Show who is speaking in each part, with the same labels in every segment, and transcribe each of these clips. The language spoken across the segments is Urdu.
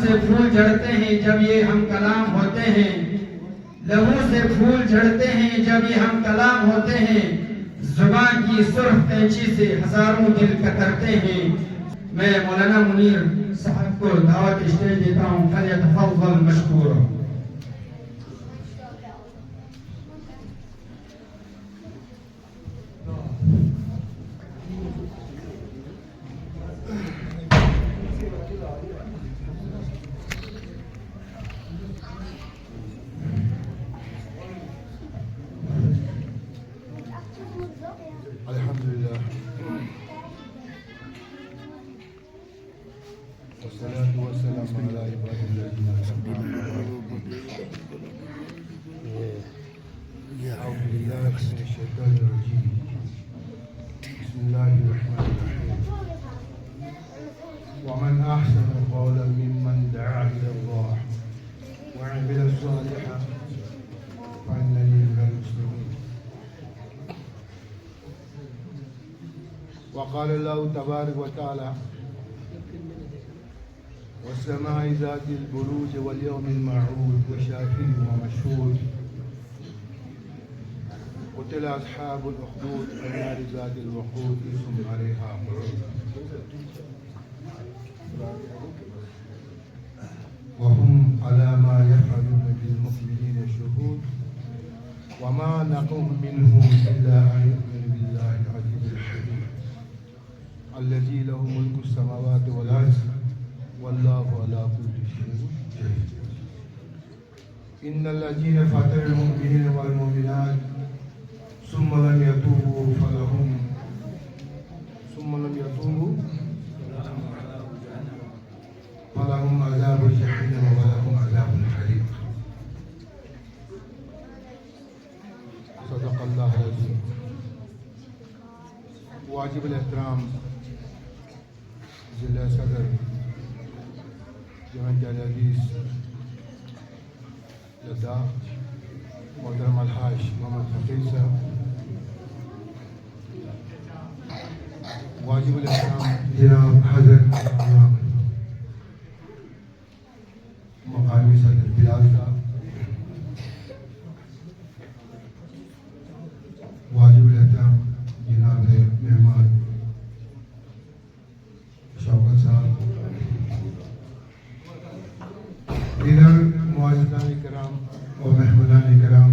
Speaker 1: سے پھول جھڑتے ہیں جب یہ ہم کلام ہوتے ہیں، لبوں سے پھول جھڑتے ہیں جب یہ ہم کلام ہوتے ہیں، زبان کی سرخ قینچی سے ہزاروں دل کترتے ہیں۔ میں مولانا منیر صاحب کو دعوت اسٹیج دیتا ہوں، فلیتفضل مشکورا۔
Speaker 2: الحمدللہ والصلاة والسلام علی عباد الذین اعوذ باللہ من الشیطان الرجیم بسم اللہ الرحمن الرحیم ومن احسن قولا ممن دعا الی اللہ وعمل صالحا فاننی من المسلمین۔ وقال الله تبارك وتعالى والسماء ذات البروج واليوم الموعود وشاهد ومشهود قتل أصحاب الأخدود النار ذات الوقود إذ هم عليها قعود وهم على ما يفعلون بالمؤمنين شهود وما نقم منهم إلا أن يؤمنوا بالله العزيز الحكيم الذي له ملك السماوات والأرض والله على كل شيء شهيد۔ إن الذين فتنوا المؤمنين والمؤمنات ثم لم يتوبوا فلهم عذاب جهنم ولهم عذاب الحريق۔ صدق الله العظيم۔ واجب الاحترام ضلع صدر جمعیت عزیز لداخ محترم الحاج محمد حفیظ صاحب، واجب الاحترام جناب حضرت مقامی صدر بلال صاحب، واجب الاحترام جناب مہمان شوکت صاحب، دیگر معززان کرام اور مہمانان کرام،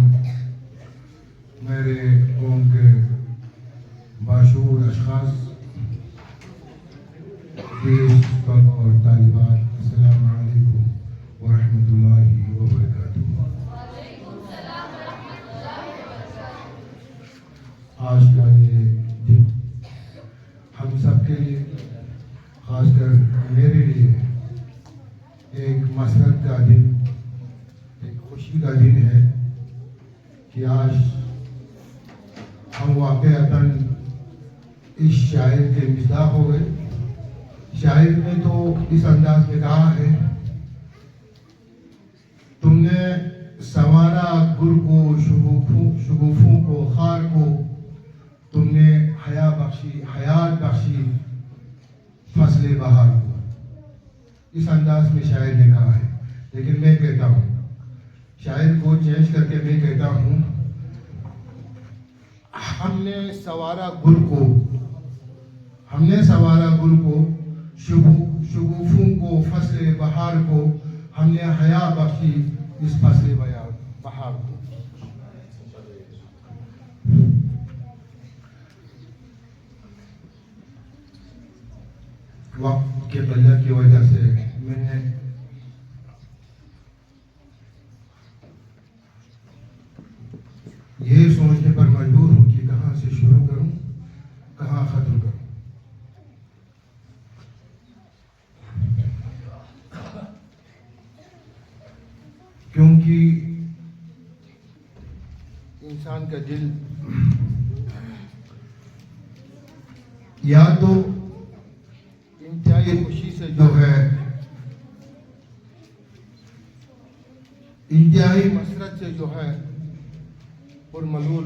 Speaker 2: میرے قوم کے باشعور اشخاص، طلباء اور طالبات، السلام علیکم ورحمۃ اللہ وبرکاتہ۔ آج کا یہ دن ہم سب کے لیے، خاص کر میرے لیے، ایک مسرت کا دن، ایک خوشی کا دن ہے کہ آج ہم واقعتاً اس شاعر کے مصداق ہو گئے۔ شاعر نے تو اس انداز میں کہا ہے، تم نے سنوارا گل کو، شگوفوں کو، خار کو، تم نے حیات بخشی فصل بہار کو۔ اس انداز میں شاعر نے کہا ہے، لیکن میں کہتا ہوں، شاعر کو چینج کر کے میں کہتا ہوں، ہم نے سنوارا گل کو، شگوفوں کو، فصل بہار کو، ہم نے حیا بخشی اس فصل بہار کو۔ وقت کے قلت کی وجہ سے میں یہ سوچنے پر مجبور ہوں کہ کہاں سے شروع کروں، کہاں ختم کروں۔ کیونکہ انسان کا دل یا تو انتہائی خوشی سے جو ہے، انتہائی مسرت سے جو ہے پرملول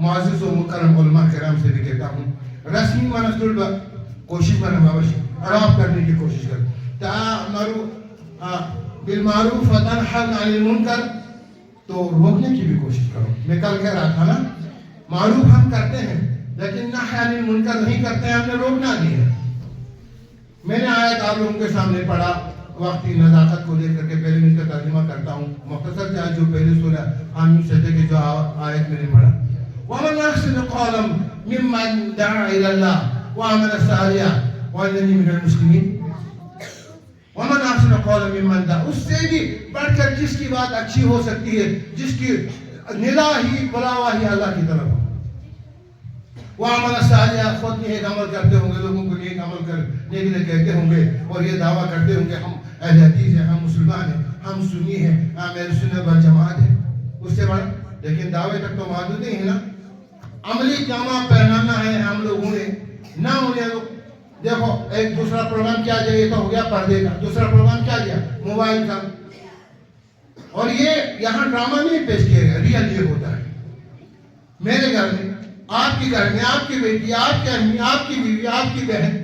Speaker 2: معزز و مکرم علماء کرام سے بھی کہتا ہوں رسمی منصول کوشش میں نماوش عراب کرنے کی کوشش کر بالمعروف و تنہا عن المنکر تو روکنے کی بھی کوشش کرو. میں کل کہہ رہا تھا نا معروف ہم کرتے ہیں لیکن نہی عن المنکر نہیں کرتے ہیں, ہم نے روکنا نہیں ہے. میں نے آیت آپ لوگوں کے سامنے پڑھا وقتی نزاکت کو لے کر کے پہلے میں اس کا ترجمہ کرتا ہوں مختصر چاہے جو پہلے سورہ حامیم سجدے کی جو آیت میں نے پڑھا وَمَنْ أَحْسَنُ قَوْلًا مِمَّنْ دَعَا إِلَى اللَّهِ وَعَمِلَ صَالِحًا وَإِنَّنِي مِنَ الْمُسْلِمِينَ. وَمَنْ أَحْسَنُ قَوْلًا مِمَّنْ دَعَا, اس سے بھی بڑھ کر جس کی بات اچھی ہو سکتی ہے, جس کی ندا ہی بلاوا ہی اللہ کی طرف ہو. وَعَمَلَ صَالِحًا, خود نیک عمل کرتے ہوں گے, لوگوں کو نیک عمل کرنے کے لیے کہتے ہوں گے اور یہ دعویٰ کرتے ہوں گے ہم اہل حدیث ہیں, ہم مسلمان ہیں, ہم سنی ہیں, ہم اہل سنت والجماعت ہیں. اس سے بڑا لیکن دعوے تک تو محدود نہیں ہے نا. عملی جامہ پہنانا ہے ہم لوگوں نے نہ انہیں. دیکھو ایک دوسرا پروگرام کیا جائے, یہ تو ہو گیا پردے کا, دوسرا پروگرام کیا دیا موبائل کا. اور یہ یہاں ڈرامہ نہیں پیش کیا گیا, ریئل یہ ہوتا ہے. میرے گھر میں, آپ کے گھر میں, آپ کی بیٹی, آپ کی امی, آپ کی بیوی, آپ کی بہن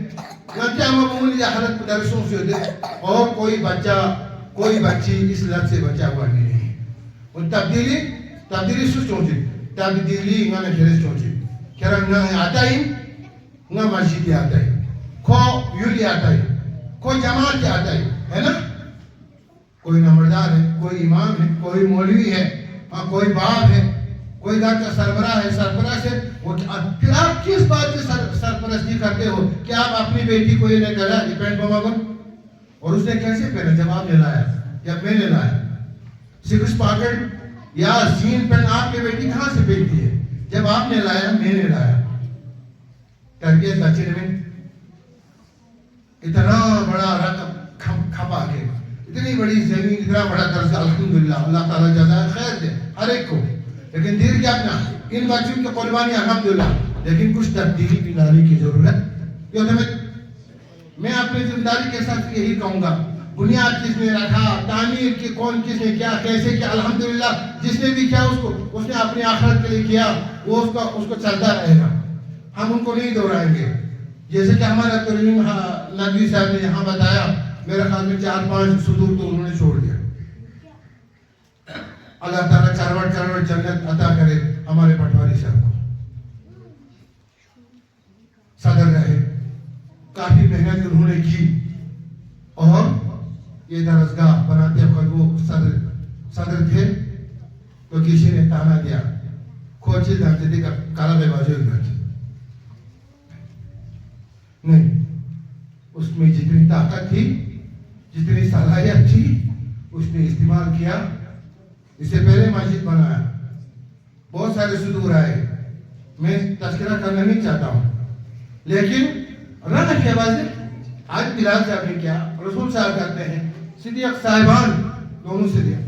Speaker 2: معمولی حالت درسوں سے ہوتے اور کوئی بچہ کوئی بچی اس لت سے بچا ہوا نہیں ہے. اور تبدیلی سو چونچی تبدیلی انہوں نے کھیرے چونچی کھیرا انہوں آتا ہی انہوں مسجد آتا ہے, کھو یولی آتا ہے, کھو جماعت آتا ہے نا. کوئی نمبردار ہے, کوئی امام ہے, کوئی مولوی ہے, کوئی باپ ہے, کوئی گھر کا سربراہ ہے. سربراہ سے پھر آپ کس بات سے سرپرستی کرتے ہو کہ آپ اپنی بیٹی کو یہ نہیں کہا یہ پینٹ پما اور اس نے کیسے پہنا جب آپ نے لایا یا میں نے لایا. سکس پاکٹ یا زین پین آپ کی بیٹی کہاں سے پہنتی ہے جب آپ نے لایا میں نے لایا. تربیت بچے نے اتنا بڑا رقم کھپا کے اتنی بڑی زمین اتنا بڑا درجہ الحمدللہ اللہ تعالیٰ جزائے خیر دے ہر ایک کو. لیکن دیر کیا اپنا ان بچوں کی قربانی الحمدللہ, لیکن کچھ تبدیلی بھی لانے کی ضرورت. میں اپنی ذمہ داری کے ساتھ یہی کہوں گا, بنیاد کس نے رکھا, تعمیر کی کون کس نے کیا, کیسے کیا, الحمدللہ جس نے بھی کیا اس نے اپنی آخرت کے لیے کیا, وہ اس کو چلتا رہے گا. ہم ان کو نہیں دہرائیں گے. جیسے کہ ہمارا ترمیم ندوی صاحب نے یہاں بتایا, میرے خیال میں 4-5 صدور تو انہوں نے چھوڑ دیا. اللہ تعالیٰ کروڑ جنت عطا کرے ہمارے پٹواری صاحب کو. صدر رہے, کافی محنت انہوں نے کی اور یہ درسگاہ بناتے وقت وہ صدر تھے تو کسی نے تانا دیا کھوچی دھرتے کا کالا بے بازو نہیں. اس میں جتنی طاقت تھی, جتنی صلاحیت تھی, اس نے استعمال کیا. اس سے پہلے مسجد بنایا, بہت سارے صدور آئے, میں تذکرہ کرنا نہیں چاہتا ہوں, لیکن رن کی آواز آج بلال صاحب نے کیا, رسول صاحب کرتے ہیں, صدیق صاحبان دونوں صدیق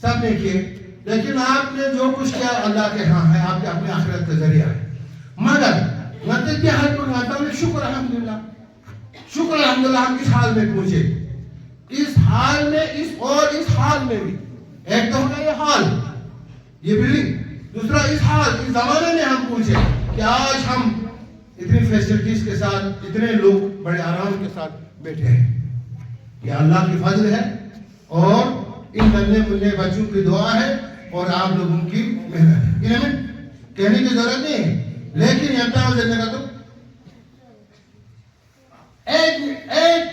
Speaker 2: سب نے کیے. لیکن آپ نے جو کچھ کیا اللہ کے ہاں ہے, آپ کے اپنے آخرت کا ذریعہ ہے. مگر نتیجہ حال پر آتا ہوں شکر الحمدللہ, شکر الحمدللہ ہم کس حال میں پہنچے, اس حال میں اس حال میں بھی. ایک تو ہوگا یہ حال, یہ بلڈنگ, دوسرا اس حال اس زمانے میں ہم پوچھے کہ آج ہم اتنی فیسلٹیز کے ساتھ اتنے لوگ بڑے آرام کے ساتھ بیٹھے ہیں. یہ اللہ کی فضل ہے اور ان ننھے منھے بچوں کی دعا ہے اور آپ لوگوں کی محنت ہے. یہ ہمیں کہنے کی ضرورت نہیں ہے, لیکن یہ امتحان دینے کا تو ایک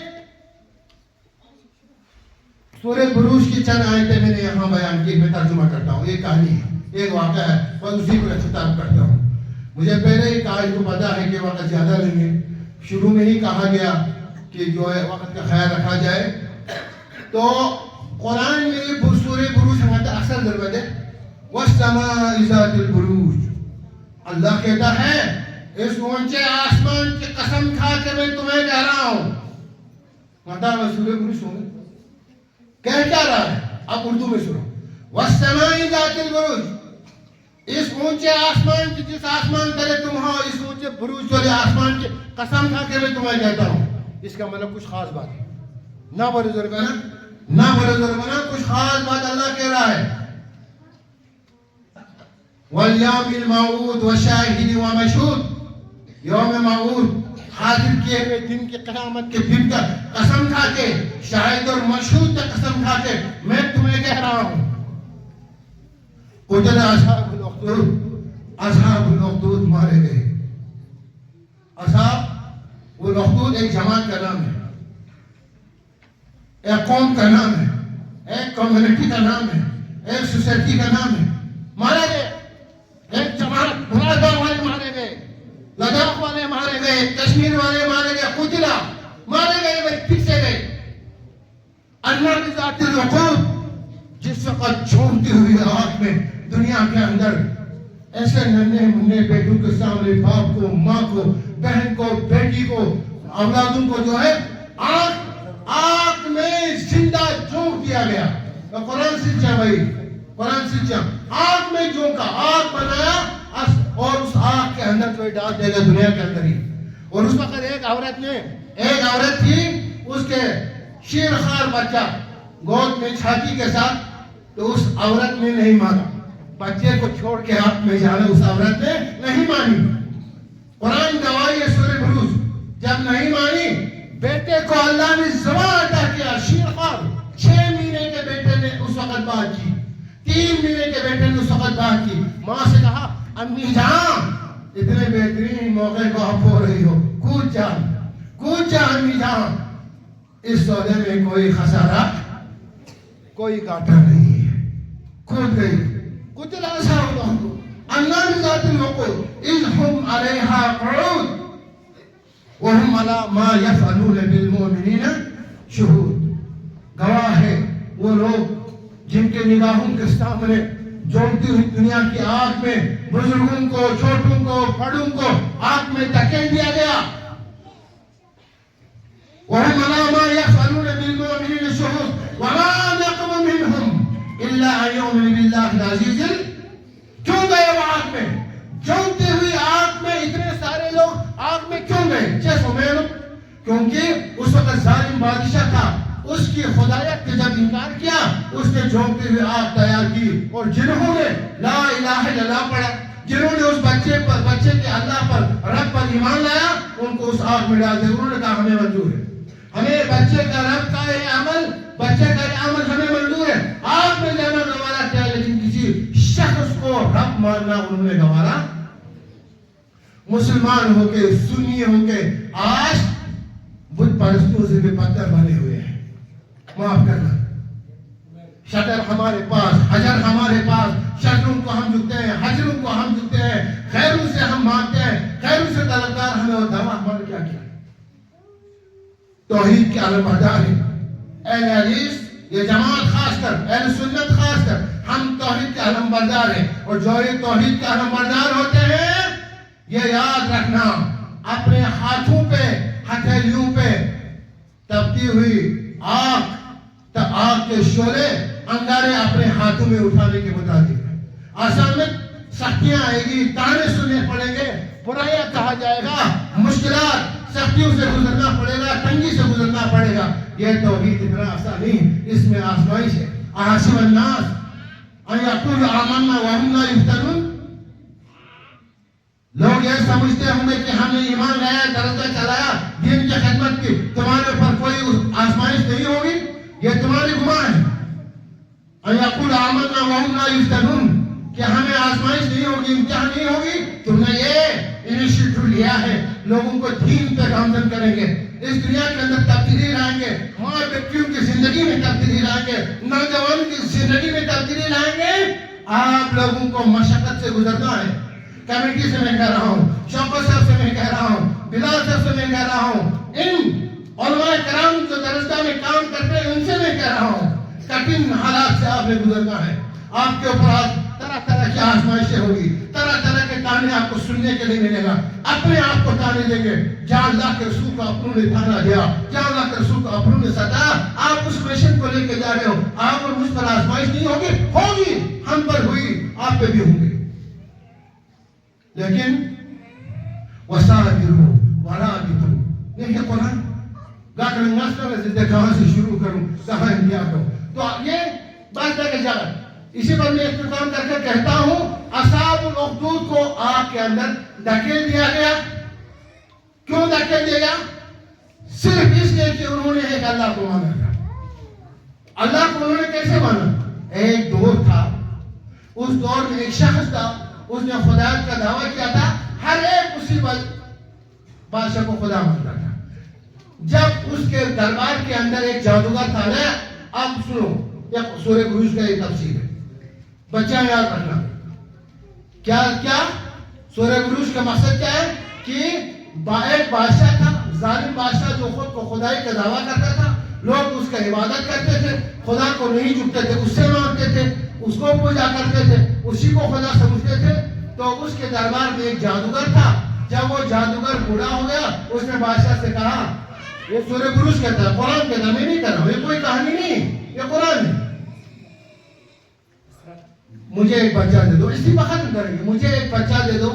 Speaker 2: سورہ بروج کی چند آیتیں میں نے یہاں بیان کی, میں ترجمہ کرتا ہوں. ایک کہانی ہے, ایک واقعہ ہے, بس اسی پر خطاب کرتا ہوں. مجھے پہلے ہی آج کو پتا ہے کہ وقت زیادہ نہیں ہے, شروع میں ہی کہا گیا کہ جو ہے وقت کا خیال رکھا جائے. تو قرآن میں سورہ بروج ہمارا اکثر ضرورت ہے, وَالسَّمَاءِ ذَاتِ الْبُرُوجِ. اللہ کہتا ہے اس اونچے آسمان کی قسم کھا کے میں تمہیں کہہ رہا ہوں. مطلب سورہ بروج سنو کہہ کیا رہا ہے, اب اردو میں سنو. وَالسَّمَاءِ ذَاتِ الْبُرُوجِ, اس اونچے آسمان کی جس آسمان تلے تم ہو, اس اونچے بروج والے آسمان کی قسم کھا کے میں تمہیں کہتا ہوں. اس کا مطلب کچھ خاص بات ہے, نہ بڑے ضرورت نہ بڑے ضرورت, کچھ خاص بات اللہ کہہ رہا ہے. واليوم الموعود وشاهد ومشهود. یوم موعود حاضر کیے ہوئے دن کی قیامت کے دن کا قسم کھا کے، شاہد اور مشہود کا قسم کھا کے میں تمہیں کہہ رہا ہوں، قتل اصحاب الاخدود، اصحاب الاخدود مارے گئے. اصحاب الاخدود ایک جماعت کا نام ہے، ایک قوم کا نام ہے، ایک کمیونٹی کا نام ہے، ایک سوسائٹی کا نام ہے. مارے گئے، ایک جماعت مرادہ والے مارے گئے، لداخ والے مارے گئے، کشمیر والے مارے گئے، قتلا مارے گئے، وہ پیچھے گئے. اللہ کی ذات الوقود جس وقت جھونکتی ہوئی آگ میں دنیا کے اندر ایسے ننھے منھے بیٹوں کے سامنے باپ کو، ماں کو، بہن کو، بیٹی کو، اولادوں کو جو ہے آگ میں زندہ جھونک دیا گیا. قرآن سچا بھائی، قرآن سچا. آگ میں جھونکا، آگ بنایا اور اس آگ کے اندر کوئی ڈال دے گا دنیا کے اندر ہی. اور اس وقت ایک عورت تھی، اس کے شیرخوار بچہ گود میں چھاتی کے ساتھ، تو اس عورت نے نہیں مانا. بچے کو چھوڑ کے آگ میں جانا اس عورت نے نہیں مانی. قرآن گواہی ہے، سورہ بروج، جب نہیں مانی بیٹے کو اللہ نے زبان عطا کیا. شیرخوار 6 مہینے کے بیٹے نے اس وقت بات کی، 3 مہینے کے بیٹے نے اس وقت بات کی. ماں سے کہا امی جان اتنے بہترین موقع کو آپ ہو رہی ہو، کود جا امی جان. اس سودے میں کوئی خسارہ، کوئی گھاٹا نہیں ہے. کود گئی. قتل اصحاب الاخدود اللہ ذات الوقود اذ هم علیہا قعود وهم علی ما یفعلون بالمؤمنین شہود. گواہ ہے وہ لوگ جن کے نگاہوں کے سامنے جولتی ہوئی دنیا کی آگ میں بزرگوں کو، چھوٹوں کو، بڑوں کو آگ میں دھکیل دیا گیا. وهم على ما يفعلون بالمؤمنين شهود وما نقم منهم الا ان يؤمنوا بالله العزيز. کیوں گئے وہ آگ میں؟ جولتی ہوئی آگ میں اتنے سارے لوگ آگ میں کیوں گئے؟ کیونکہ اس وقت ظالم بادشاہ تھا، اس کی خدایت کے جب انکار کیا، اس نے جھونکتے ہوئے آگ تیار کی. اور جنہوں نے لا الہ الا اللہ پڑھا، جنہوں نے اس بچے کے اللہ پر، رب پر ایمان لایا، ان کو اس آگ میں ڈال دیا. انہوں نے کہا ہمیں منظور ہے، ہمیں بچے کا رب کا یہ عمل، بچے کا یہ عمل ہمیں منظور ہے. آگ میں جانا گوارا کیا، لیکن کسی شخص کو رب ماننا انہوں نے گوارا. مسلمان ہو کے، سنی ہو کے آج بت پرستوں سے بھی پتھر بنے ہوئے ہیں. معاف کرنا، شطر ہمارے پاس، حجر ہمارے پاس، شطروں کو ہم جھکتے ہیں، حجروں کو ہم جھکتے ہیں، خیروں سے ہم مانگتے ہیں، خیروں سے طلبگار ہمیں. اور دعویٰ ہمارے کیا کیا توحید کے علم بردار ہیں. اہل حدیث، یہ جماعت خاص کر، اہل سنت خاص کر، ہم توحید کے علم بردار ہیں. اور جو یہ توحید کے علم بردار ہوتے ہیں، یہ یاد رکھنا، اپنے ہاتھوں پہ، ہتھیلیوں پہ تپتی ہوئی آگ کے شعلے، انگارے اپنے ہاتھوں میں اٹھانے کے مطابق آسان میں سختیاں آئے گی، تانے سننے پڑیں گے، برائیاں کہا جائے گا، مشکلات، سختیوں سے گزرنا پڑے گا، تنگی سے گزرنا پڑے گا. یہ توحید اتنا آسان نہیں، اس میں آزمائش ہے. احسب الناس ان یقولوا آمنا وهم لا یفتنون. لوگ یہ سمجھتے ہوں گے کہ ہم نے ایمان لایا، درجہ چلایا، دین کی خدمت کی، تمہارے پر کوئی آزمائش نہیں ہوگی. یہ تمہاری گمان ہے. ان یقولوا آمنا وهم لا یفتنون، کہ ہمیں آزمائش نہیں ہوگی، امتحان نہیں ہوگی. تم نے یہ انیشیٹو لیا ہے، لوگوں کو دین پہ گامزن کریں گے، اس دنیا کے اندر تبدیلی لائیں گے، ماں بیٹیوں کی زندگی میں تبدیلی لائیں گے، نوجوانوں کی زندگی میں تبدیلی لائیں گے. آپ لوگوں کو مشقت سے گزرنا ہے. کمیٹی سے میں کہہ رہا ہوں، شوکت صاحب سے میں کہہ رہا ہوں، بلال صاحب سے میں کہہ رہا ہوں، ان علماء کرام جو درسگاہ میں کام کرتے ہیں ان سے میں کہہ رہا ہوں، کٹھن حالات سے آپ نے گزرنا ہے. آپ کے اوپر آج طرح طرح کی آزمائشیں ہوگی، طرح طرح کے تانے آپ کو سننے کے لیے ملے گا. اپنے آپ کو تانے دیں گے، جہاں اللہ کے رسول کو اپنوں نے تانا دیا، جہاں اللہ کے رسول کو اپنوں نے ستایا، آپ اس مشن کو لے کے جا رہے ہو. آپ اور مجھ پر آزمائش نہیں ہوگی، ہم پر ہوئی، آپ پہ بھی ہوں گے. لیکن وَسَابِرُوا وَرَابِطُوا، یہ قرآن گاکر نسل میں کہاں سے شروع کروں، کہاں انتہا کروں. تو یہ بات ہے کہ جاگر اسی پر میں اختتام کر کے کہتا ہوں،
Speaker 3: اصحاب الاخدود کو آگ کے اندر دھکیل دیا گیا. کیوں دھکیل دیا گیا؟ صرف اس لیے کہ انہوں نے ایک اللہ کو مانا تھا. اللہ کو انہوں نے کیسے مانا؟ ایک دور تھا، اس دور میں ایک شخص تھا، اس نے خدایت کا دعویٰ کیا تھا، ہر ایک مصیبت بادشاہ کو خدا مانتا تھا. جب اس کے دربار کے اندر ایک جادوگر تھا نا، اب سنو، یہ سورہ بروج کا یہ تفسیر ہے، بچہ یاد رکھنا. کیا سورہ بروج کا مقصد کیا ہے؟ کہ ایک بادشاہ تھا، ظالم بادشاہ، جو خود کو خدائی کا دعویٰ کرتا تھا. لوگ اس کا عبادت کرتے تھے، خدا کو نہیں جھکتے تھے، اس سے مانگتے تھے، اس کو پوجا کرتے تھے، اسی کو خدا سمجھتے تھے. تو اس کے دربار میں ایک جادوگر تھا. جب وہ جادوگر بوڑھا ہو گیا، اس نے بادشاہ سے کہا، یہ سورہ بروج کہتا ہے، قرآن کہتا ہے، میں نہیں کر رہا ہوں، یہ کوئی کہانی نہیں، یہ قرآن ہے. مجھے ایک بچہ دے دو، اسی وقت ختم کریں گے، مجھے ایک بچہ دے دو،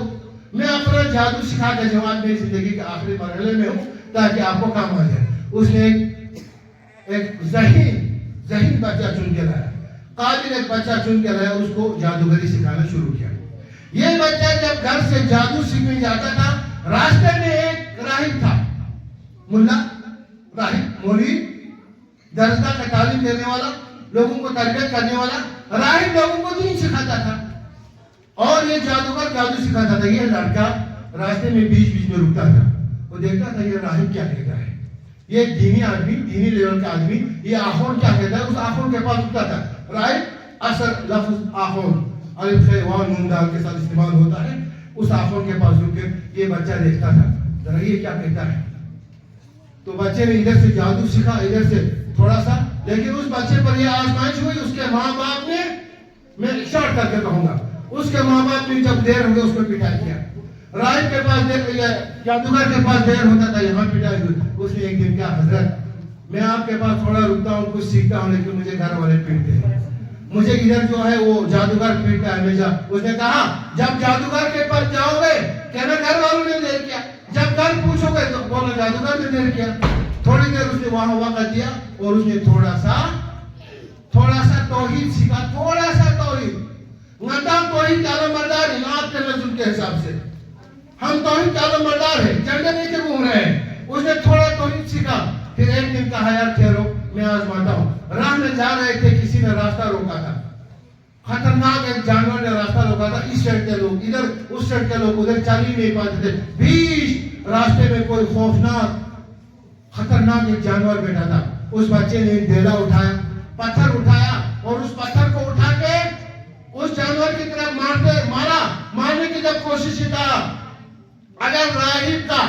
Speaker 3: میں اپنا جادو سکھا کے جواب میری زندگی کے آخری مرحلے میں ہوں تاکہ آپ کو کام آ جائے. اس نے ایک ذہین بچہ چن کے لایا، قابل ایک بچہ چن کے لایا، اس کو جادوگری سکھانا شروع کیا. یہ بچہ جب گھر سے جادو سیکھنے جاتا تھا، راستے میں ایک راہب تھا، ملا، راہب، مولوی، درسگاہ کا تعلیم دینے والا، لوگوں کو تربیت کرنے والا. راہب لوگوں کو دین سکھاتا تھا اور یہ جادوگر جادو سکھاتا تھا. یہ لڑکا راستے میں بیچ میں رکتا تھا، وہ دیکھتا تھا یہ راہب کیا کہتا ہے. یہ دینی آدمی، دینی لیول کا آدمی، یہ آخون کیا کہتا ہے، اس آخون کے پاس رکتا تھا. راہب اصل لفظ آخون الف خ واو نون دال کے ساتھ استعمال ہوتا ہے. اس آخون کے پاس رک کے یہ بچہ دیکھتا تھا، ذرا یہ کیا کہتا ہے. تو بچے نے ادھر سے جادو سیکھا، ادھر سے تھوڑا سا، لیکن اس بچے پر یہ آزمائش ہوئی. اس کے ماں باپ نے، میں شارٹ کر کے کہوں گا، اس کے ماں باپ نے جب دیر ہو گئی اس کو پٹائی کیا. راہب کے پاس دیر، جادوگر کے پاس دیر ہوتا تھا، یہاں پٹائی ہوئی. اس نے ایک دن کہا، حضرت میں آپ کے پاس تھوڑا رکتا ہوں، کچھ سیکھتا ہوں، لیکن مجھے گھر والے پیٹتے ہیں، مجھے ادھر جو ہے وہ جادوگر پیٹتا ہے ہمیشہ. اس نے کہا جب جادوگر کے پاس جاؤ گے کہنا گھر والوں نے دیر کیا، جب گھر پوچھو گے تو بولو جادوگر نے دیر کیا. تھوڑی دیر اس نے وہاں وقت دیا اور اس نے تھوڑا سا توحید سیکھا، تھوڑا سا توحید. نظام توحید کا علم بردار ہے آپ کے نظر کے حساب سے، ہم توحید کا علم بردار ہیں، جھنڈے لے کے گھوم رہے ہیں. اس نے تھوڑا توحید سیکھا. پھر ایک دن کہا یار ٹھہرو میں آزماتا ہوں. راہ میں جا رہے تھے، کسی نے راستہ روکا تھا، خطرناک ایک جانور نے راستہ روکا تھا. اس سائڈ کے لوگ ادھر، اس سائڈ کے لوگ ادھر چل ہی نہیں پاتے تھے. بیچ راستے میں کوئی خوفناک خطرناک ایک جانور بیٹھا تھا. اس بچے نے ایک ڈیلا اٹھایا، پتھر اٹھایا اور اس پتھر کو اٹھا کے اس جانور کی طرف مارنے کی جب کوشش کی تھا. اگر راہب کا،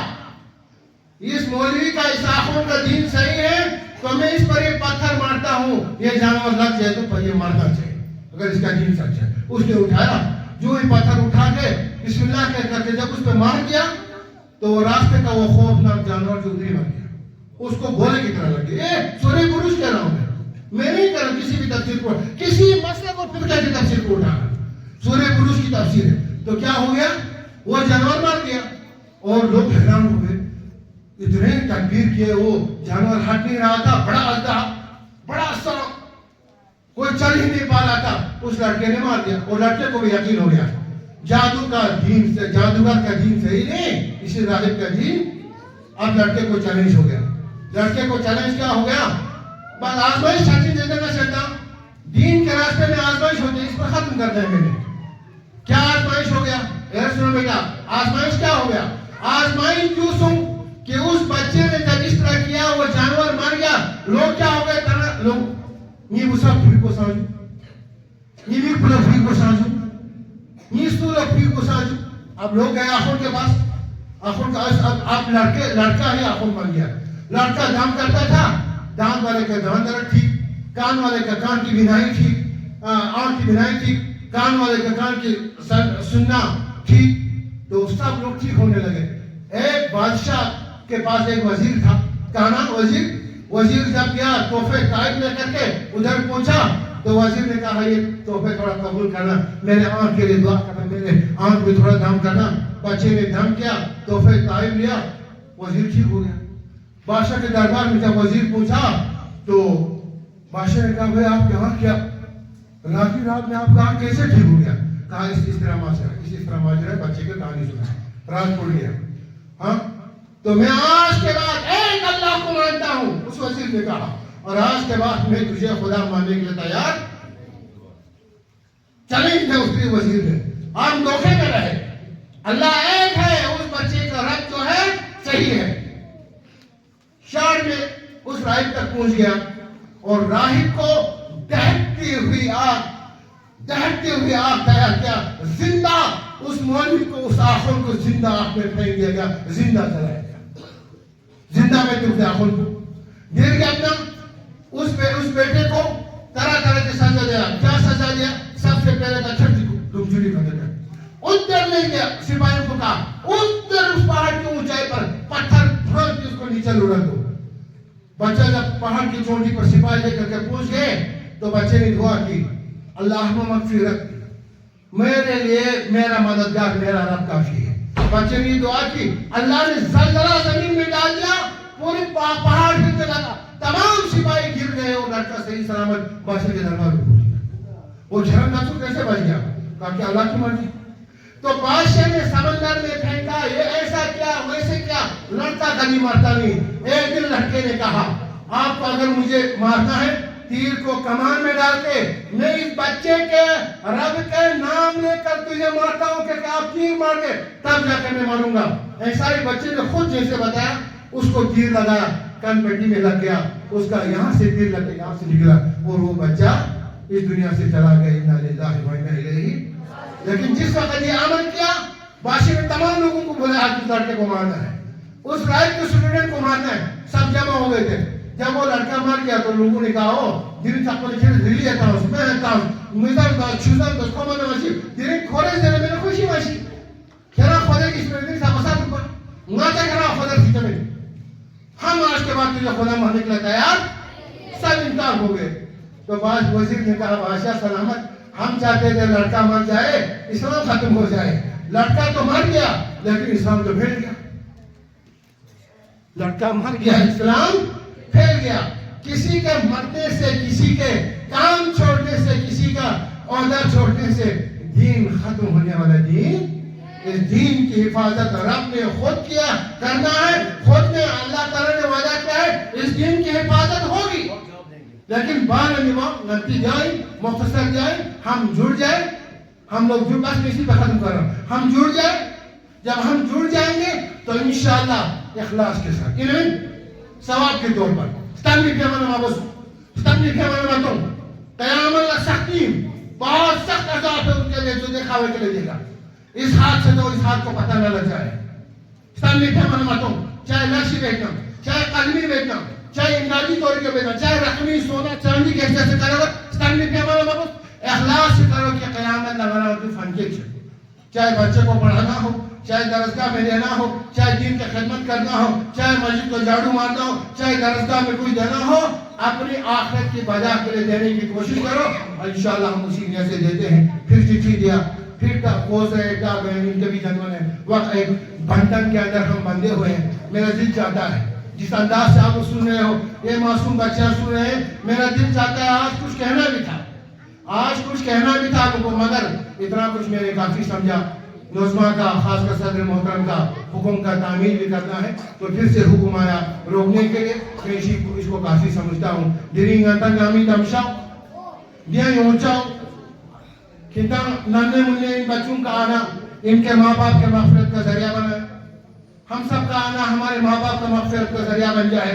Speaker 3: اس مولوی کا، اس آخون کا دین صحیح ہے تو میں اس پر یہ پتھر مارتا ہوں، یہ جانور لگ جائے تو یہ مارنا چاہیے اگر اس کا دین سچ ہے. اس نے اٹھایا، جو ہی پتھر اٹھا کے بسم اللہ کہہ کر کے جب اس پہ مار کیا تو وہ راستے کا وہ خوفناک جانور جو ادھر مر گیا، اس کو گولے کی طرح لگ گیا. سورہ بروج کہہ رہا ہوں میں نہیں کہہ رہا کسی بھی تفسیر کو، کسی مسئلے کو فرقہ کی تفسیر کو اٹھانا، سورہ بروج کی تفسیر ہے. تو کیا ہو گیا، وہ جانور مار گیا اور لوگ حیران ہو گئے. اتنے تکبیر کیے، وہ جانور ہٹ نہیں رہا تھا، بڑا اژدہا، بڑا سر، کوئی چل ہی نہیں پا رہا تھا. اس لڑکے نے مار دیا اور لڑکے کو بھی یقین ہو گیا جادو کا دین سے، جادوگر کا دین صحیح نہیں، اسی راہب کا دین. اب لڑکے کو چیلنج ہو گیا. لڑکے کو چیلنج کیا ہو گیا، بس آزمائش چھٹی دے دینا چاہتا. دین کے راستے میں آزمائش ہوتی ہے، اس پر ختم کرنا ہے. میں نے کیا آزمائش ہو گیا، سنو بیٹا، آزمائش کیا ہو گیا. آزمائش کیوں سن کہ اس بچے نے جب اس طرح کیا وہ جانور مر گیا. لوگ کیا ہو گئے، لوگ نی وسا پھر کو سانجو، نی بھی پھر کو سانجو، نی سور پھر کو سانجو. اب لوگ گئے آخون کے پاس، آخون کا اب لڑکا ہی آخون بن گیا. لڑکا دام کرتا تھا، دان والے کا دان درد ٹھیک، کان والے کا کان کی بینائی ٹھیک، آنکھ کی بینائی ٹھیک، کان والے کا کان کی سننا ٹھیک. تو سب لوگ ٹھیک ہونے لگے. ایک بادشاہ کے پاس ایک وزیر تھا، کانا وزیر جب گیا تحفے تائید لے کر کے ادھر پہنچا تو وزیر نے کہا یہ تحفے تھوڑا قبول کرنا، میرے آنکھ کے لیے دعا کرنا، میرے آنکھ میں تھوڑا دم کرنا. بچے نے دم کیا، تحفے تائید لیا، وزیر ٹھیک ہو گیا. بادشاہ کے دربار میں جب وزیر پوچھا تو بادشاہ نے کہا بھائی آپ کہاں کیا، رات میں آپ کا آنکھ کیسے ٹھیک ہو گیا. کہا اس طرح ماجرا بچے کی کہانی سنا، راز پڑ گیا. ہاں تو میں آج کے بعد ایک اللہ کو مانتا ہوں، اس وزیر نے کہا، اور آج کے بعد میں تجھے خدا ماننے کے لیے تیار. چیلنج ہے اس وزیر نے. ہم دھوکے میں رہے، اللہ ایک ہے، اس بچے کا رب جو ہے صحیح ہے. شہر میں اس راہب تک پہنچ گیا اور راہب کو دہتی ہوئی آگ تیار کیا، زندہ اس مولوی کو، اس آخر کو زندہ آگ میں پھینک دیا گیا، زندہ جلایا گیا، زندہ میں ڈوب گیا. آخر کو گر گیا اپنا. اس بیٹے کو طرح طرح کی سزا دیا. کیا سزا دیا؟ سب سے پہلے تو چھٹی کو تم چوری کرتے گئے. ادھر لے گیا، سپاہیوں کو کہا ادھر اس پہاڑ کی اونچائی پر پتھر پھوڑ کے اس کو نیچے لڑا دو. بچہ جب پہاڑ کی چوٹی پر سپاہی لے کر کے پہنچ گئے تو بچے نے دعا کی، اللہم مغفرت، میرے لیے میرا مددگار میرا رب کافی ہے. بچے نے دعا کی، اللہ نے زلزلہ زمین میں ڈال دیا، پورے پہاڑ ہلنے لگا، تمام سپاہی گر گئے اور لڑکا صحیح سلامت بادشاہ کے دربار میں پہنچ گیا. وہ جھرم ناچو کیسے بچ گیا؟ کہا کہ اللہ کی مرضی. تو بادشاہ نے سمندر میں پھینکا، یہ ایسا کیا ویسے کیا، لڑکا کبھی مرتا نہیں. ایک دن لڑکے نے کہا، آپ کو اگر مجھے مارنا ہے تیر کو کمان میں ڈال کے میں اس بچے کے رب کے نام لے کر تجھے مارتا ہوں کہ آپ تیر مار دے، تب جا کے میں مروں گا. ایسا ہی بچے نے خود جیسے بتایا، اس کو تیر لگایا، کن پٹی میں لگ گیا، اس کا یہاں سے تیر لگ کے یہاں سے نکلا اور وہ بچہ اس دنیا سے چلا گیا. انا للہ و انا الیہ. لیکن جس وقت یہ عمل کیا، بادشاہ نے تمام لوگوں کو بلایا، اس لڑکے کو مارنا ہے، اس رائٹ کے اسٹوڈنٹ کو مارنا ہے. سب جمع ہو گئے تھے. جب وہ لڑکا مار گیا تو لوگوں نے کہا، دن تک مجھے ریلی ہے تاؤس میں ہے تاؤس میدان دا چوزان دا کومن واشی دن کھورے سے میں خوشی واشی کھرا خدا کی اسپرٹ دن سب ساتھ پر ماتا کھرا خدا کی تمہیں. ہم آج کے بعد تجھے خدا ماننے کے لیے تیار. سب انکار ہو گئے. تو بعض وزیر نے کہا، بادشاہ سلامت، ہم چاہتے تھے لڑکا مر جائے، اسلام ختم ہو جائے. لڑکا تو مر گیا لیکن اسلام تو پھیل گیا. لڑکا مر گیا، اسلام پھیل گیا. کسی کے مرنے سے، کسی کے کام چھوڑنے سے، کسی کا عہدہ چھوڑنے سے دین ختم ہونے والا دین. اس دین کی حفاظت رب نے خود کیا کرنا ہے. خود نے اللہ تعالیٰ نے وعدہ کیا ہے، اس دین کی حفاظت ہوگی. لیکن بار نماز نتی جائیں، مختصر جائیں، ہم جڑ جائیں. ہم لوگ جو بس اسی پہ ختم کر رہا ہوں، ہم جڑ جائیں. جب ہم جڑ جائیں گے تو انشاءاللہ اخلاص کے ساتھ علم ثواب کے طور پر قیام اللہ سختی، بہت سخت عذاب ہے ان کے لیے جو دکھاوے کے لیے دے گا. اس ہاتھ سے تو اس ہاتھ کو پتہ نہ لگ جائے. چاہے لاشی بیچنا، چاہے قلمی بیچنا، چاہے امدادی طور کے بیچنا، چاہے رقمی سونا چاندی کے حصے سے کرو، اخلاص سے کرو کہ قیامت لگانا ہو تو فنکے چھے. چاہے بچے کو پڑھانا ہو، چاہے درسگاہ میں دینا ہو، چاہے دین کی خدمت کرنا ہو، چاہے مسجد کو جھاڑو مارنا ہو، چاہے درسگاہ میں کوئی دینا ہو، اپنی آخرت کی بجا کے لیے دینے کی کوشش کرو. انشاءاللہ ہم اسی نیت سے دیتے ہیں. پھر چٹھی دیا، پھر پوز ہے، ان کے بھی جنگل ہے وقت ایک بندھن کے اندر ہم بندھے ہوئے ہیں. میرا دل چاہتا ہے جس انداز سے آپ سن رہے ہو، یہ معصوم بچہ سن رہے ہیں، میرا دل چاہتا ہے آج کچھ کہنا بھی تھا آپ کو، مگر اتنا کچھ میں نے کافی سمجھا. نظمہ کا، خاص کر صدر محترم کا حکم کا تعمیل بھی کرنا ہے، تو پھر سے حکم آیا روکنے کے لیے. میں اس کو کافی سمجھتا ہوں. دینی انتر نامی تمشا دیا یونچاؤ کتا ننے مننے ان بچوں کا آنا ان کے ماں باپ کے مغفرت کا ذریعہ بنا ہے. ہم سب کا آنا ہمارے ماں باپ کا مغفرت کا ذریعہ بن جائے.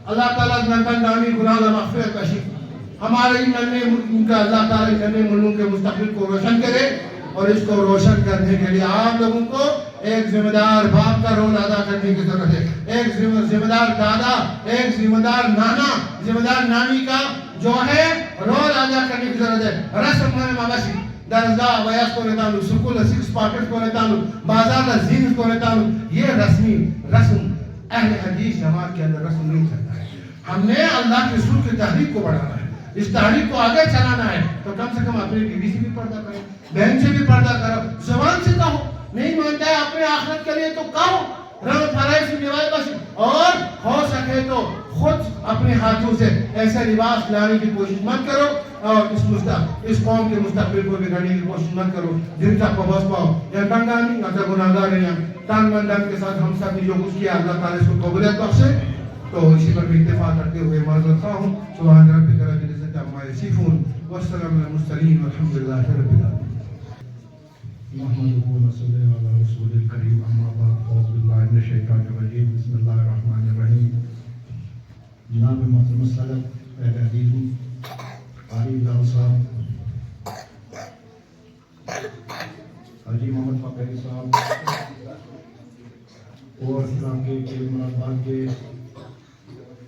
Speaker 3: اللہ تعالیٰ نندن نامی گناہ کا مغفرت کا شکر ہمارے ان ننے ملکوں کا اللہ تعالیٰ ننے ملکوں کے مستقبل کو روشن کرے. اور اس کو روشن کرنے کے لیے آپ لوگوں کو ایک ذمہ دار باپ کا رول ادا کرنے کی ضرورت ہے. ایک ذمہ دار دادا، ایک ذمہ دار نانا، ذمہ دار نانی کا جو ہے رول ادا کرنے کی ضرورت ہے. رسم میں ماباشی درزگاہ ویاس کو نتانو، سکول سکس پاکٹ کو نتانو، بازار زینس کو نتانو. یہ رسم اہل حدیث جماعت کے اندر رسم نہیں چلتا ہے. ہم نے اللہ کے رسول کی تحریک کو بڑھانا ہے، اس تحریک کو آگے چلانا ہے. تو کم سے کم اپنی بیوی سے بھی پردہ کریں، بہن سے بھی پردہ کرو، زبان سے کہو. نہیں مانتا ہے اپنے آخرت کے لیے تو کہو، رنگ فرائض کی نوائی بس، اور ہو سکے تو خود اپنے ہاتھوں سے ایسا لباس لانے کی کوشش مت کرو اور اس قوم کے مستقبل کو بگاڑنے کی کوشش مت کرو. دن تک کو بس پاؤ یا گنگانی اگر گناہگار ہیں تان مندان کے ساتھ ہم سب نے جو کچھ کیا اللہ تعالیٰ اس کو قبولیت بخشے. تو اسی پر بھی اتفاق کرتے ہوئے معذرت خواہ ہوں. سبحان ربک رب العزت عما یصفون والسلام علی المرسلین والحمد للہ رب العالمین.
Speaker 2: نحمده ونصلي على رسول الكريم اما بعد اعوذ بالله من الشیطان الرجیم بسم اللہ الرحمن الرحیم. جناب محترم صدر اہل حدیث قاری بلال صاحب, حاجی محمد فقیری صاحب اور علاقے کے مراد باغ کے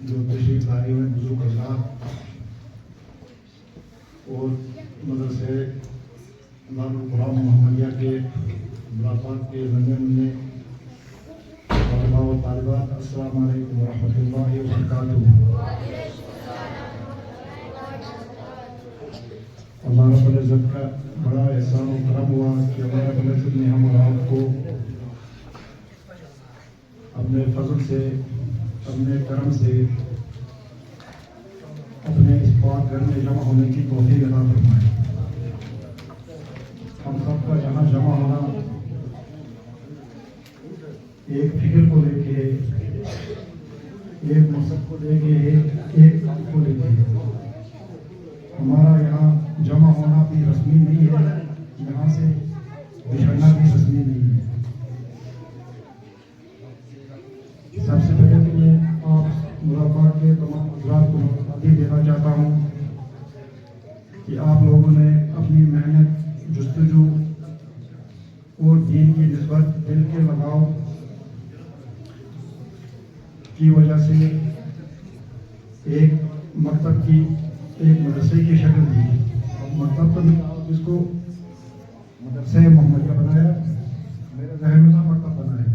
Speaker 2: جو تشریف لائے ہوئے بزرگ حضرات اور مدرسے دارالقرآن محمدیہ کے مرافات کے زمین میں طلباء و طالبات, السلام علیکم ورحمۃ اللہ وبرکاتہ. اللہ رب العزت کا بڑا احسان و کرم ہوا کہ اللہ رب العزت نے ہم اور آپ کو اپنے فضل سے, اپنے کرم سے اپنے اس پاک گھر میں جمع ہونے کی توفیق عطا فرمائے. ہم سب کا یہاں جمع ہونا ایک فکر کو لے کے, ایک مقصد کو لے کے, ایک کام کو لے کے. ہمارا یہاں جمع ہونا بھی رسمی نہیں ہے, یہاں سے بچھڑنا بھی رسمی نہیں ہے. سب سے پہلے تو میں آپ مرافع کے تمام حضرات کو مبارکباد دینا چاہتا ہوں کہ آپ لوگوں نے اپنی محنت, جستجو اور دین کی نسبت, دل کے لگاؤ کی وجہ سے ایک مکتب کی, ایک مدرسے کی شکل دی. مکتب تو نہیں, آپ اس کو مدرسے محمدیہ بنایا, میرے ذہن میں تھا مکتب بنایا.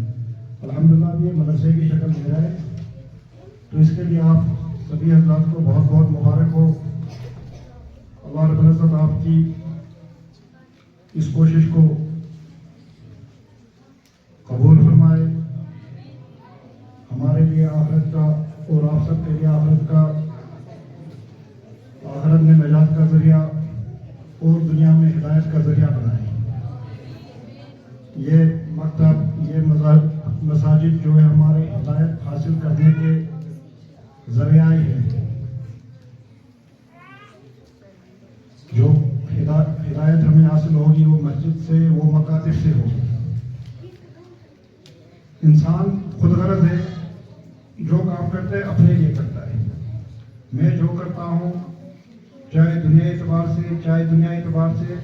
Speaker 2: الحمدللہ یہ مدرسے کی شکل دے رہا ہے, تو اس کے لیے آپ سبھی حضرات کو بہت بہت مبارک ہو. اللہ رب العزت آپ کی اس کوشش کو قبول فرمائے, ہمارے لیے آخرت کا اور آپ سب کے لیے آخرت کا, آخرت میں نجات کا ذریعہ اور دنیا میں ہدایت کا ذریعہ بنائے. یہ مکتب, یہ مساجد جو ہے ہمارے ہدایت حاصل کرنے کے ذریعہ ہی ہے. جو ہدایت ہمیں حاصل ہوگی وہ مسجد سے, وہ مکاتب سے ہوگی. انسان خود غرض ہے, جو کام کرتا ہے اپنے لیے کرتا ہے. میں جو کرتا ہوں چاہے دنیا اعتبار سے, چاہے دنیا اعتبار سے,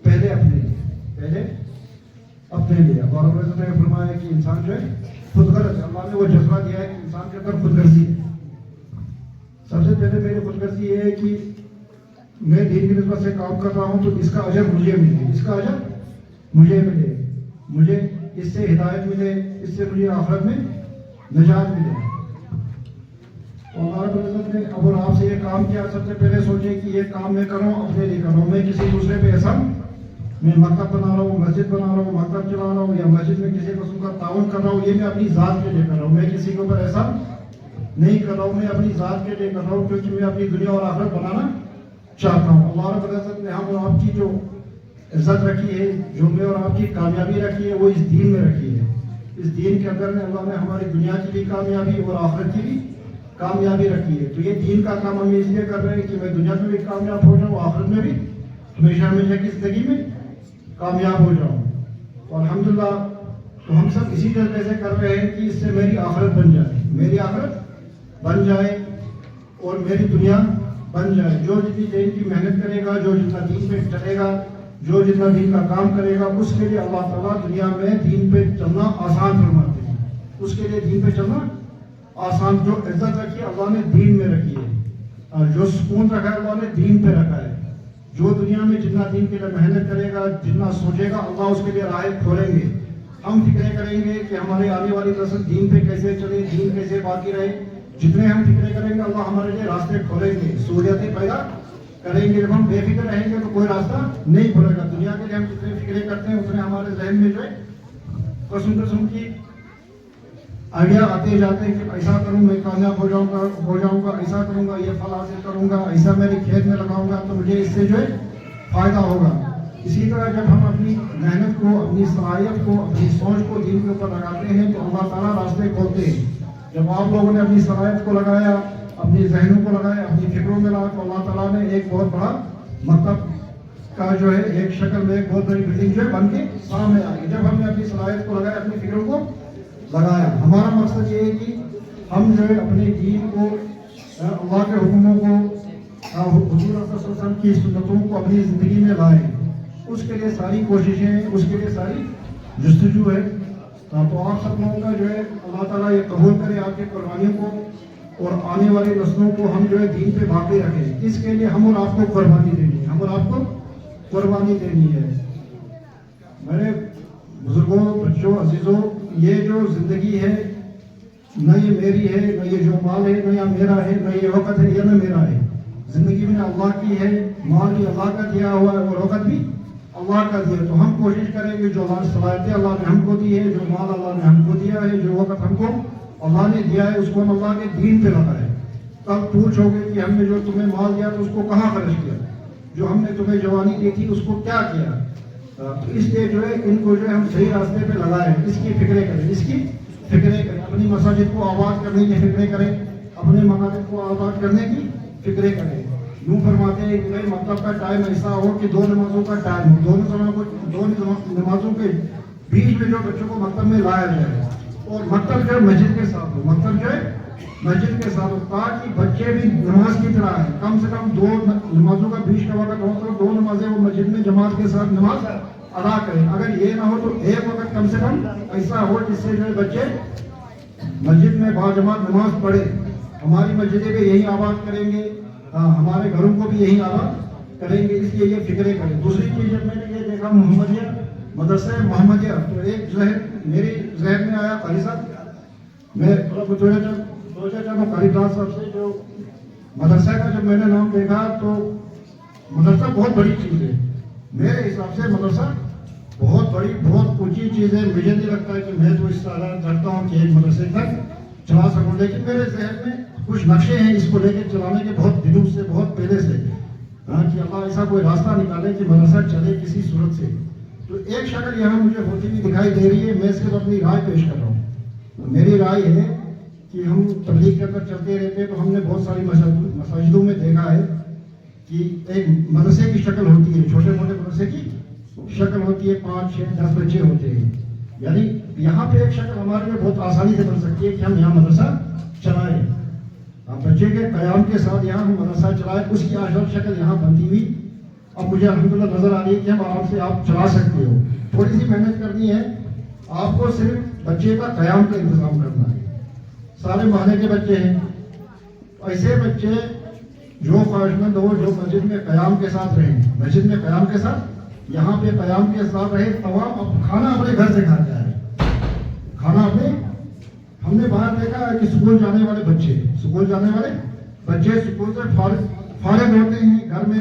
Speaker 2: پہلے اپنے لیے, پہلے اپنے لیے. اور اللہ نے فرمایا کہ انسان جو ہے خود غرض ہے. اللہ نے وہ جذبہ دیا ہے کہ انسان کے اندر خود غرضی ہے. سب سے پہلے میری خود غرضی یہ ہے کہ میں دین کی نسبت سے کام کر رہا ہوں تو اس کا اجر مجھے ملے, اس کا اجر مجھے ملے, مجھے اس سے ہدایت ملے, اس سے مجھے آخرت میں نجات ملے. اور اللہ رب العزت نے اب اور آپ سے یہ کام کیا, سب سے پہلے سوچے کہ یہ کام میں کر رہا ہوں اپنے لیے کر رہا ہوں, میں کسی دوسرے پہ احسان, میں مکتب بنا رہا ہوں, مسجد بنا رہا ہوں, مکتب چلا رہا ہوں یا مسجد میں کسی قسم کا تعاون کر رہا ہوں, یہ میں اپنی ذات کے لیے کر رہا ہوں, میں کسی کے اوپر احسان نہیں کر رہا ہوں, میں اپنی ذات کے لیے کر رہا ہوں, کیونکہ میں اپنی دنیا اور آخرت بنانا چاہتا ہوں. اللہ رب العزت نے ہم اور آپ کی جو عزت رکھی ہے, جو میں اور آپ کی کامیابی رکھی ہے, وہ اس دین میں رکھی ہے. اس دین کے اندر میں اللہ نے ہماری دنیا کی بھی کامیابی اور آخرت کی بھی کامیابی رکھی ہے. تو یہ دین کا کام ہم اس لیے کر رہے ہیں کہ میں دنیا میں بھی کامیاب ہو جاؤں, آخرت میں بھی ہمیشہ ہمیشہ کی زندگی میں کامیاب ہو جاؤں. اور الحمدللہ تو ہم سب اسی طریقے سے کر رہے ہیں کہ اس سے میری آخرت بن جائے, میری آخرت بن جائے اور میری دنیا بن جائے. جو جتنی دین کی محنت کرے گا, جو جتنا دین پہ چلے گا, جو جتنا دین کا کام کرے گا, اس کے لیے اللہ تعالیٰ دنیا میں دین پہ چلنا آسان فرماتے ہیں. اس کے لیے دین پہ چلنا آسان. جو عزت رکھی ہے اللہ نے دین میں رکھی ہے, اور جو سکون رکھا ہے اللہ نے دین پہ رکھا ہے. جو دنیا میں جتنا دین کے لیے محنت کرے گا, جتنا سوچے گا, اللہ اس کے لیے راہیں کھولیں گے. ہم فکریں کریں گے کہ ہمارے آنے والی نسل دین پہ کیسے چلے, دین کیسے باقی رہے. جتنے ہم فکریں کریں گے اللہ ہمارے لیے راستے کھولیں گے, سہولیتیں پیدا کریں گے. جب ہم بے فکر رہیں گے تو کوئی راستہ نہیں کھلے گا. دنیا کے لیے ہم جتنے فکریں کرتے ہیں اتنے ہمارے ذہن میں جو ہے قسم قسم کی
Speaker 4: آئیڈیا آتے جاتے ہیں کہ ایسا کروں میں کامیاب ہو جاؤں گا ایسا کروں گا، یہ پھل حاصل کروں گا، ایسا میرے کھیت میں لگاؤں گا تو مجھے اس سے جو ہے فائدہ ہوگا۔ اسی طرح جب ہم اپنی محنت کو، اپنی صلاحیت کو، اپنی سوچ کو دین کے اوپر لگاتے ہیں تو اللہ تعالیٰ راستے کھولتے ہیں۔ جب آپ لوگوں نے اپنی صلاحیت کو لگایا، اپنی ذہنوں کو لگایا، اپنی فکروں میں لگا تو اللہ تعالیٰ نے ایک بہت بڑا مکتب کا جو ہے ایک شکل میں ایک بہت بڑی بلڈنگ جو ہے بن کے سامنے آئی۔ جب ہم نے اپنی صلاحیت کو لگایا، اپنی فکروں کو لگایا، ہمارا مقصد یہ ہے کہ ہم جو ہے اپنے دین کو، اللہ کے حکموں کو، حضور صلی اللہ علیہ وسلم کی سنتوں کو اپنی زندگی میں لائیں۔ اس کے لیے ساری کوششیں ہیں، اس کے لیے ساری جستجو ہے۔ تو آپ سب لوگوں کا جو ہے اللہ تعالیٰ یہ قبول کرے آپ کی قربانیوں کو، اور آنے والی نسلوں کو ہم جو ہے دین پہ باقی رکھیں۔ اس کے لیے ہم اور آپ کو قربانی دینی ہے، ہم اور آپ کو قربانی دینی ہے۔ میرے بزرگوں، بچوں، عزیزوں، یہ جو زندگی ہے نہ یہ میری ہے، نہ یہ جو مال ہے نہ یہ میرا ہے، نہ یہ وقت ہے یہ نہ میرا ہے۔ زندگی میں اللہ کی ہے، مال بھی اللہ کا دیا ہوا ہے اور وقت بھی اللہ کا دیا ہے۔ تو ہم کوشش کریں گے جو اللہ صلاحیتیں اللہ نے ہم کو دی ہے، جو مال اللہ نے ہم کو دیا ہے، جو وقت ہم کو اللہ نے دیا ہے، اس کو ہم اللہ کے دین پہ لگائیں۔ کل پوچھو گے کہ ہم نے جو تمہیں مال دیا تو اس کو کہاں خرچ کیا، جو ہم نے تمہیں جوانی دی تھی اس کو کیا کیا۔ تو اس لیے جو ہے ان کو جو ہے ہم صحیح راستے پہ لگائیں، اس کی فکریں کریں، اس کی فکریں کریں، اپنی مساجد کو آباد کرنے کی فکریں کریں، اپنے ممالک کو آباد کرنے کی فکریں کریں۔ یوں فرماتے ہیں کہ بھائی مکتب کا ٹائم ایسا ہو کہ 2 نمازوں کا ٹائم ہو، 2 نمازوں کے بیچ میں جو بچوں کو مکتب میں لایا جائے، اور مکتب جو ہے مسجد کے ساتھ ہو، مکتب جو ہے مسجد کے ساتھ ہو، تاکہ بچے بھی نماز کی طرح ہے، کم سے کم 2 نمازوں کا بیچ کا وقت ہو تو 2 نمازیں وہ مسجد میں جماعت کے ساتھ نماز ادا کریں۔ اگر یہ نہ ہو تو ایک وقت کم سے کم ایسا ہو جس سے جو ہے بچے مسجد میں باجماعت نماز پڑھے۔ ہماری مسجدیں بھی یہی آباد کریں گے، ہمارے گھروں کو بھی یہی آباد کریں گے، اس لیے یہ فکریں کریں۔ دوسری چیز جب میں نے یہ دیکھا محمدیہ، مدرسہ محمدیہ، تو ایک ذہن میری ذہن میں آیا، قاری صاحب میں سوچا جب قاری صاحب سے جو مدرسہ کا جب میں نے نام دیکھا تو مدرسہ بہت بڑی چیز ہے، میرے حساب سے مدرسہ بہت بڑی بہت اونچی چیز ہے۔ مجھے نہیں لگتا ہے کہ میں تو اس طرح کرتا ہوں کہ ایک مدرسے تک چلا سکوں، لیکن میرے ذہن میں کچھ نقشے ہیں اس کو لے کے چلانے کے بہت دنوں سے، بہت پہلے سے، کہ اللہ ایسا کوئی راستہ نکالے کہ مدرسہ چلے کسی صورت سے۔ تو ایک شکل یہاں مجھے ہوتی ہوئی دکھائی دے رہی ہے، میں صرف اپنی رائے پیش کر رہا ہوں۔ میری رائے ہے کہ ہم تبلیغ کے اندر چلتے رہتے ہیں تو ہم نے بہت ساری مساجدوں میں دیکھا ہے کہ ایک مدرسے کی شکل ہوتی ہے، چھوٹے موٹے مدرسے کی شکل ہوتی ہے، 5، 6، 10 بچے ہوتے ہیں۔ یعنی یہاں پہ ایک شکل ہمارے لیے بہت آسانی سے بن سکتی ہے کہ ہم یہاں مدرسہ چلائیں، بچے کے قیام کے ساتھ یہاں ہم مدرسہ چلائیں، اس کی آج شکل یہاں بنتی ہوئی اب مجھے الحمدللہ نظر آ رہی ہے کہ ہم آرام سے آپ چلا سکتے ہو۔ تھوڑی سی محنت کرنی ہے آپ کو، صرف بچے کا قیام کا انتظام کرنا ہے۔ سارے محلے کے بچے ہیں، ایسے بچے جو خواہش مند ہو، جو مسجد میں قیام کے ساتھ رہیں، مسجد میں قیام کے ساتھ، یہاں پہ قیام کے ساتھ رہے، تمام کھانا اپنے گھر سے کھا کے آئے، کھانا اپنے۔ ہم نے باہر دیکھا ہے کہ اسکول جانے والے بچے اسکول سے فارغ ہوتے ہیں، گھر میں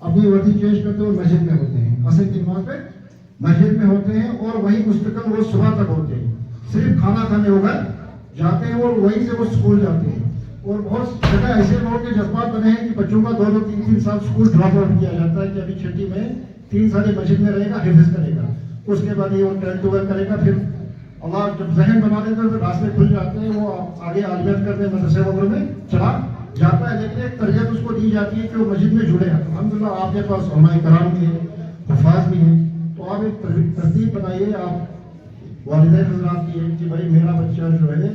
Speaker 4: اپنی وردی چینج کرتے ہیں اور مسجد میں ہوتے ہیں، عصر کی نماز پہ مسجد میں ہوتے ہیں، اور وہیں مستقل وہ صبح تک ہوتے ہیں، صرف کھانا کھانے ہو گئے جاتے ہیں اور وہیں سے وہ اسکول جاتے ہیں۔ اور بہت جگہ ایسے لوگوں کے جذبات بنے ہیں کہ بچوں کا 2-2 3-3 سال اسکول ڈراپ آؤٹ کیا جاتا ہے کہ ابھی چھٹی میں 3 سال مسجد میں رہے گا، حفظ کرے گا، اس کے بعد یہ وہ 12 کرے گا، پھر اللہ جب ذہن بنا دیتا ہے تو راستے کھل جاتے ہیں، وہ آگے عالمیت کرتے ہیں، مدرسے وغیرہ میں چلا جاتا ہے، لیکن ایک تربیت اس کو دی جاتی ہے کہ وہ مسجد میں جڑے ہیں۔ الحمدللہ آپ کے پاس علماء کرام بھی ہیں، حفاظ بھی ہیں، تو آپ ایک ترتیب بنائیے، آپ والدین حضرات کی ہے کہ بھائی میرا بچہ جو ہے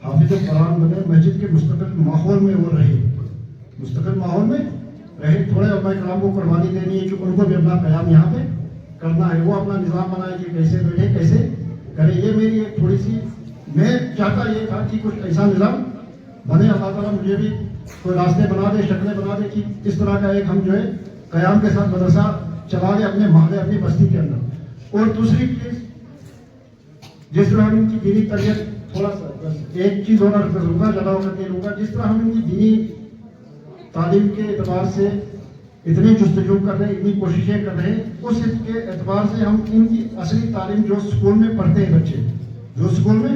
Speaker 4: حافظ قرآن بنے، مسجد کے مستقل ماحول میں وہ رہے، مستقل ماحول میں رہے۔ تھوڑے علماء کرام کو قربانی دینی ہے کہ ان کو بھی اپنا قیام یہاں پہ کرنا ہے، وہ اپنا نظام بنائے کہ کیسے بیٹھے کیسے کرے۔ یہ میری ایک تھوڑی سی، میں چاہتا یہ تھا کہ کچھ ایسا نظام بنے، اللہ تعالیٰ مجھے بھی کوئی راستے بنا دے، شکلیں بنا دے کہ اس طرح کا ایک ہم جو ہے قیام کے ساتھ مدرسہ چلا لیں اپنے محلے، اپنی بستی کے اندر۔ اور دوسری چیز، جس طرح ہم ان کی دینی تربیت، تھوڑا سا ایک چیز اور عرض کروں گا، زیادہ وقت نہیں لوں گا، جس طرح ہم ان کی دینی تعلیم کے اعتبار سے اتنی جستجو کر رہے ہیں، اتنی کوششیں کر رہے ہیں، اس کے اعتبار سے ہم ان کی اصلی تعلیم جو اسکول میں پڑھتے ہیں بچے، جو اسکول میں